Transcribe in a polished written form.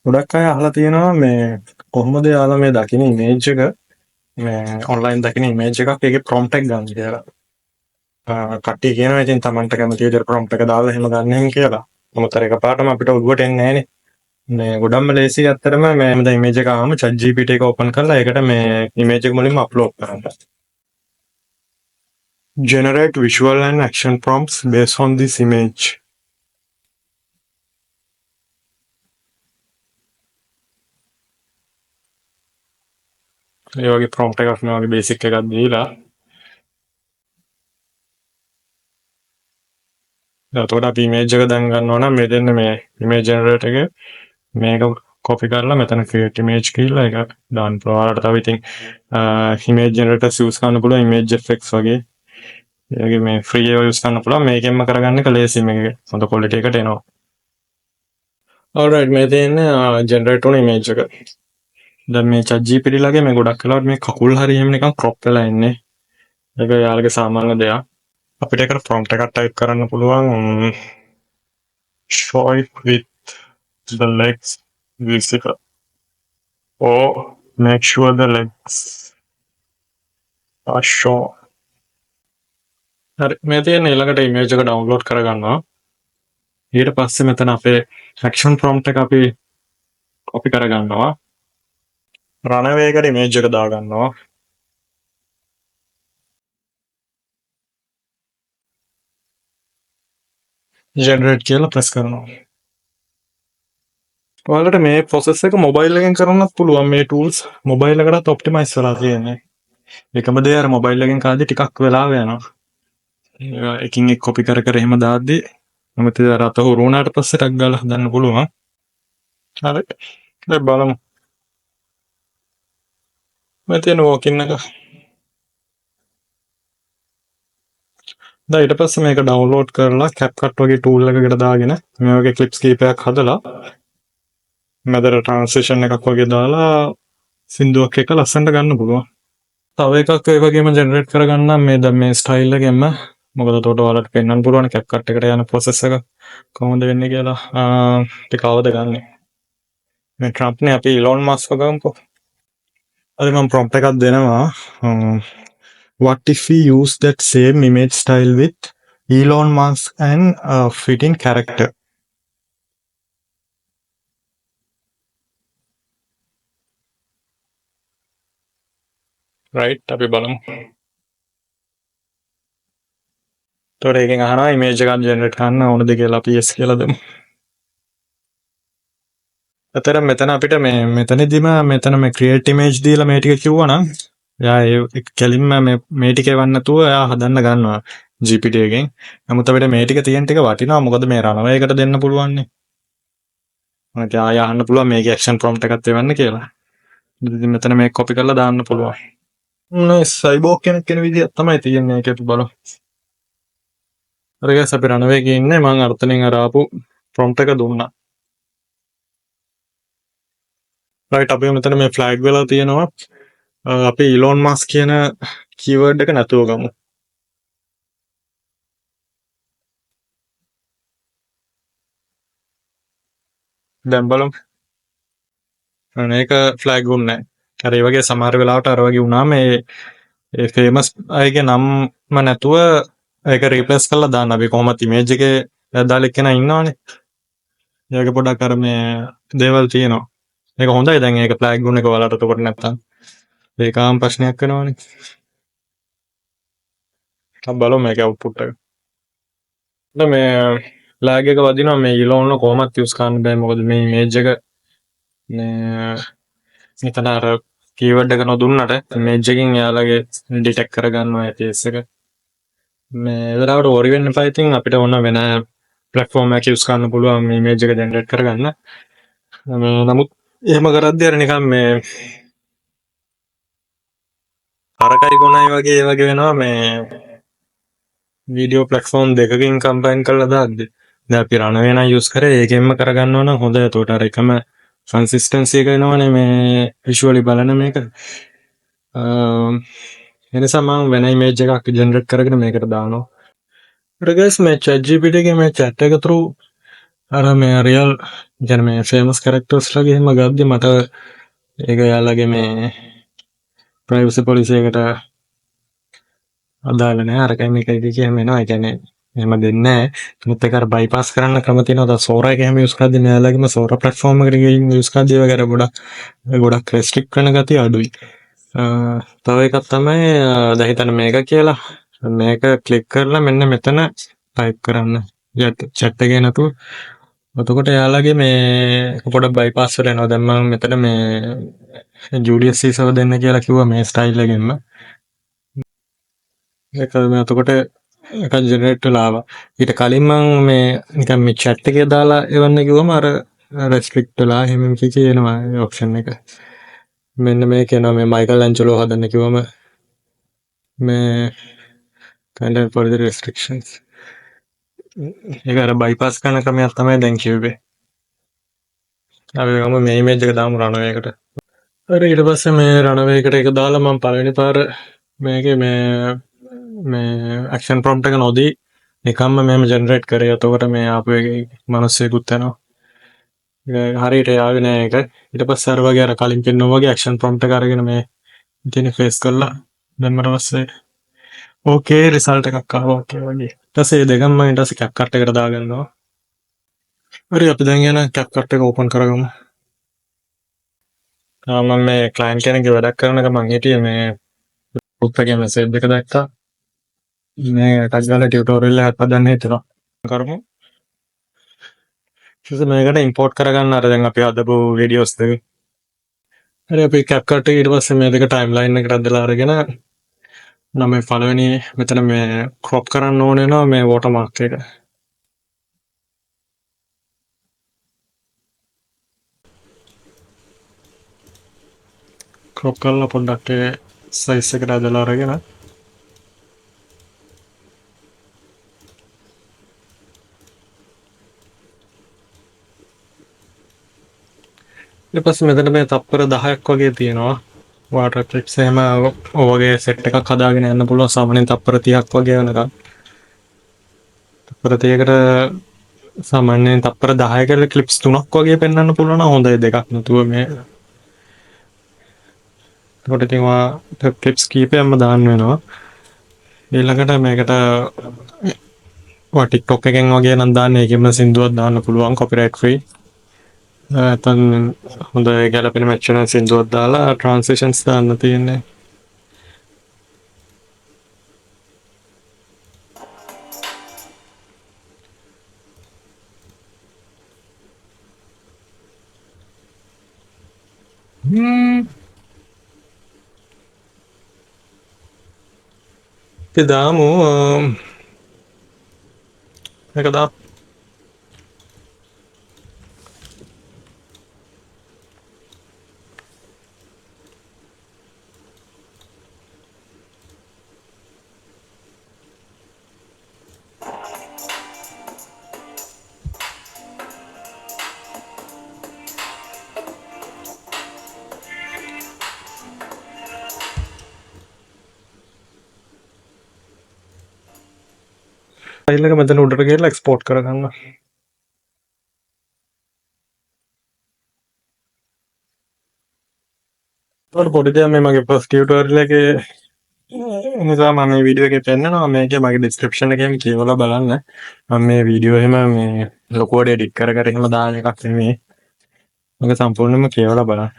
ගොඩක් අය අහලා තියෙනවා මේ කොහොමද යාළුවා මේ දකින ඉමේජ් එක මේ ඔන්ලයින් දකින ඉමේජ් එකක් ඒකේ ප්‍රොම්ප්ට් එක ගන්න කියලා. කට්ටිය කියනවා ඉතින් Tamanට කැමති විදිහට ප්‍රොම්ප්ට් එක දාලා එහෙම ගන්න එහෙම කියලා. මොකද අර එකපාරටම අපිට ඔළුවට එන්නේ නැහනේ. මේ ගොඩක්ම ලේසි ඇත්තටම මේ දැන් ඉමේජ් එක ආවම chat GPT එක ඕපන් කරලා ඒකට මේ ඉමේජ් එක මුලින්ම අප්ලෝඩ් කරන්න. Generate visual and action prompts based on this image. ඒ වගේ ප්‍රොම්ප්ට් එකක් මේ වගේ බේසික් එකක් දීලා එතකොට අපි ඉමේජ් එක දැන් ගන්නවා නම් මෙතන මේ ඉමේජ් ජෙනරේටර් එකේ මේක කොපි කරලා මෙතන ක්‍රියේට් ඉමේජ් කියලා එක දාන්න පුළුවන්. ඔයාලට තව ඉතින් ඉමේජ් ජෙනරේටර්ස් යූස් කරන්න පුළුවන් ඉමේජ් එෆෙක්ට්ස් වගේ. ඒ වගේ මේ ෆ්‍රී ඒවා යූස් කරන්න පුළුවන්. මේකෙන්ම කරගන්න එක ලේසි. මේක හොඳ ක්වොලිටි එකට එනවා. alright මේ තියෙන්නේ ජෙනරේට් වුණ ඉමේජ් එක. දැන් මේ chat GPT ලගේ මේ ගොඩක් වෙලාවට මේ කකුල් හරි එහෙම නිකන් ක්‍රොප් වෙලා ඉන්නේ. ඒක යාළුවගේ සාමාන්‍ය දෙයක්. අපිට ඒකට ප්‍රොම්ප්ට් එකක් ටයිප් කරන්න පුළුවන් show it with the legs visible or make sure the legs are shown. හරි මේ තියෙන ඊළඟට ඉමේජ් එක ඩවුන්ලෝඩ් කරගන්නවා. ඊට පස්සේ මෙතන අපේ action prompt එක අපි කොපි කරගන්නවා. runway එකට ඉමේජ් එක දාගන්නවා. generate කියලා ප්‍රෙස් කරනවා. ඔයාලට මේ process එක මොබයිල් එකෙන් කරන්නත් පුළුවන්. මේ tools මොබයිල් එකටත් ඔප්ටිමයිස් වෙලා තියෙන්නේ. එකම දේ අර මොබයිල් එකෙන් කරද්දි ටිකක් වෙලාව යනවා. එකින් එක කොපි කර කර එහෙම දාද්දි නැමෙති අර අත හුරු වුණාට පස්සේ ටක් ගාලා හදන්න පුළුවන්. හරි. දැන් බලමු. මේ තියෙන walk-in එක. දැන් ඊට පස්සේ මේක ඩවුන්ලෝඩ් කරලා CapCut වගේ tool එකකට දාගෙන මේ වගේ clips කීපයක් හදලා මැදට transition එකක් වගේ දාලා සින්දුවක් එක ලස්සනට ගන්න පුළුවන්. තව එකක් ඒ වගේම ජෙනරේට් කරගන්න මේ දැන් මේ ස්ටයිල් එකෙන්ම මොකද එතකොට ඔයාලට පෙන්වන්න පුළුවන් CapCut එකට යන process එක කොහොමද වෙන්නේ කියලා. ටික අවද ගන්න. මේ ට්‍රම්ප්නේ අපි ඉලෝන් මස්ක් ගමුකෝ. අද මම prompt එකක් දෙනවා. What if we use that same image style with Elon Musk and fitting character? right අපි බලමු. එතකොට එකෙන් අහනවා image එකක් generate කරන්න ඕනද කියලා අපි yes කියලා දෙමු. අතර මෙතන අපිට මෙතනදිම මෙතන මේ create image දීලා මේ ටික කිව්වනම් එයා ඒ කෙලින්ම මේ ටික එවන්න නැතුව එයා හදන්න ගන්නවා GPT එකෙන්. නමුත් අපිට මේ ටික තියෙන ටික වටිනවා. මොකද මේ runway එකට දෙන්න පුළුවන් නේ. මම ආය අහන්න පුළුවන් මේකේ action prompt එකක් එවන්න කියලා. ඉතින් මෙතන මේක copy කරලා දාන්න පුළුවන්. නේ සයිබෝග් කෙනෙක් කෙන විදිහක් තමයි තියෙන්නේ ඒකේ බලමු. හරි guys අපි runway එකේ ඉන්නේ. මම අර්ථනෙන් අර ආපු prompt එක දුන්නා. right අපි මෙතන මේ flag වෙලා තියෙනවා. අපි Elon Musk කියන keyword එක නැතුව ගමු. දැන් බලමු. මේක flag වුන්නේ නැහැ. අර ඒ වගේ සමහර වෙලාවට අර වගේ වුණාම ඒ famous අයගේ නම්ම නැතුව ඒක replace කරලා දාන්න. අපි කොහොමද image එකේ දාලා කෙනා ඉන්නවනේ. ඒක පොඩ්ඩක් අර මේ දේවල් තියෙනවා. මේක හොඳයි දැන් ඒක flag වුණ එක ඔයාලට උඩට නැත්තම් ඒකාම් ප්‍රශ්නයක් වෙනවනේ. අපි බලමු මේකේ output එක. දැන් මේ lag එක වදිනවා මේ Elon කොහොමද use කරන්න බෑ. මොකද මේ image එක මේ මෙතන අර keyword එක නොදුන්නට image එකකින් එයාලගේ detect කරගන්නවා ඒ face එක. මේ වෙලාවට worry වෙන්න එපා. ඉතින් අපිට ඕන වෙන platform එකක් use කරන්න පුළුවන් මේ image එක generate කරගන්න. නමුත් එහෙම කරද්දී අර නිකන් මේ අරකයි ගොනයි වගේ වෙනවා මේ වීඩියෝ ප්ලැට්ෆෝම් දෙකකින් කම්බයින් කරලා දාද්දි. දැන් අපි runway නම් use කරේ ඒකෙන්ම කරගන්නවා නම් හොඳයි. එතකොට අර එකම consistency එක එනවනේ මේ visually බලන මේක. එනිසා මම වෙන image එකක් generate කරගෙන මේකට දානවා. ඊට guys මේ chat GPT එකේ මේ chat එක through අර මේ රියල් ගැන මේ ෆේමස් කැරක්ටර්ස්ලාගේ එහෙම ගද්දි මට ඒක යාළුවගේ මේ ප්‍රයිවසි පොලිසි එකට අදාළ නැහැ. අරකයි මේකයි කියම එනවා. ඒ කියන්නේ එහෙම දෙන්නේ නැහැ. නමුත් ඒක අර බයිපාස් කරන්න ක්‍රම තියෙනවා. දැන් සෝරා එක එහෙම යූස් කරද්දි මෙයාලගේම සෝරා ප්ලැට්ෆෝම් එකට ගිහින් යූස් කරද්දි ඒවා ගැන ගොඩක් රෙස්ට්‍රික්ට් වෙන ගතිය අඩුයි. තව එකක් තමයි දැන් හිතන්න මේක කියලා. මේක ක්ලික් කරලා මෙන්න මෙතන ටයිප් කරන්න. chat එකේ නැතුව. එතකොට එයාලගේ මේ පොඩක් බයිපාස් වෙලා යනවා. දැන් මම මෙතන මේ ජූලියස් සීසර් දෙන්න කියලා කිව්වා මේ ස්ටයිල් එකෙන්ම. ඒක මේ එතකොට එකක් ජෙනරේට් වෙලා ආවා. ඊට කලින් මම මේ නිකන් මේ chat එකේ දාලා එවන්න කිව්වම අර රෙස්ට්‍රික්ට් වෙලා එහෙම කියනවා ඔප්ෂන් එක. මෙන්න මේක එනවා මේ මයිකල් ඇන්ජලෝ හදන්න කිව්වම මේ content for the restrictions. ඒක අර බයිපාස් කරන ක්‍රමයක් තමයි දැන් කිව්වේ. අපි ගමු මේ ඉමේජ් එක දාමු රණවේ එකට. හරි ඊට පස්සේ මේ රණවේ එකට ඒක දාලා මම පළවෙනි පාර මේකේ මේ ඇක්ෂන් ප්‍රොම්ප්ට් එක නොදී නිකම්ම මෙහෙම ජෙනරේට් කරේ. එතකොට මේ ආපු එකේ මිනිස්සෙකුත් යනවා. ඒක හරියට යාවේ නෑ ඒක. ඊට පස්සේ අර වගේ අර කලින් පෙන්නුවා වගේ ඇක්ෂන් ප්‍රොම්ප්ට් එක අරගෙන මේ ඉතින් ෆේස් කරලා දැන් මට පස්සේ ඕකේ රිසල්ට් එකක් ආවා ඕකේ වගේ. ඊට පස්සේ දෙකම මම ඊට පස්සේ CapCut එකට දාගන්නවා. හරි අපි දැන් යන CapCut එක ඕපන් කරගමු. මම මේ ක්ලයන්ට් කෙනෙක්ගේ වැඩක් කරන ගමන් හිටියේ මේ ගෲප් එකේ මෙසේජ් එක දැක්කා. මේ ටග් ගාලා ටියුටෝරියල් එකක් හදන්න හිතනවා. කරමු. ඊට මේකට ඉම්පෝට් කරගන්න අර දැන් අපි හදපු වීඩියෝස් දෙක. හරි අපි CapCut එක ඊට පස්සේ මේ දෙක ටයිම්ලයින් එකට අදලා අරගෙන නම් මේ පළවෙනි මෙතන මේ ක්‍රොප් කරන්න ඕන වෙනවා මේ වෝටර්මාර්ක් එක. ක්‍රොප් කරලා පොඩ්ඩක් ඒ සයිස් එකට අදලා අරගෙන ඊට පස්සේ මෙතන මේ තප්පර 10ක් වගේ තියෙනවා. වාටර් ක්ලිප්ස් එහෙම ඔය වගේ සෙට් එකක් හදාගෙන යන්න පුළුවන් සාමාන්‍යයෙන් තප්පර 30ක් වගේ වෙනකම්. තප්පර 30කට සාමාන්‍යයෙන් තප්පර 10කට ක්ලිප්ස් 3ක් වගේ පෙන්වන්න පුළුවන් නම් හොඳයි දෙකක් නතුව මේ. ඒකට ඉතින් ක්ලිප්ස් කීපයක්ම දාන්න වෙනවා. ඊළඟට මේකට TikTok එකෙන් වගේ නම් දාන්න ඒකෙම සින්දුවක් දාන්න පුළුවන් කොපිරයිට් ෆ්‍රී. නැත්නම් හොඳ ගැලපෙන මැච් වෙන සින්දුවක් දාලා ට්‍රාන්සිෂන්ස් දාන්න තියෙන්නේ. අපි දාමු මේක දාමු. ෆයිල් එක මෙතන උඩට ගිහලා එක්ස්පෝර්ට් කරගන්න. ඒකට පොඩි දෙයක් මේ මගේ ෆස්ට් ටියුටෝරියල් එකේ නිසා මම මේ වීඩියෝ එකේ පෙන්නනවා මේකේ මගේ ඩිස්ක්‍රිප්ෂන් එකේම කියවලා බලන්න. මම මේ වීඩියෝ එහෙම මේ ලොකුවට එඩිට් කර කර එහෙම දාන එකක් නෙමෙයි. මගේ සම්පූර්ණයෙන්ම කියවලා බලන්න.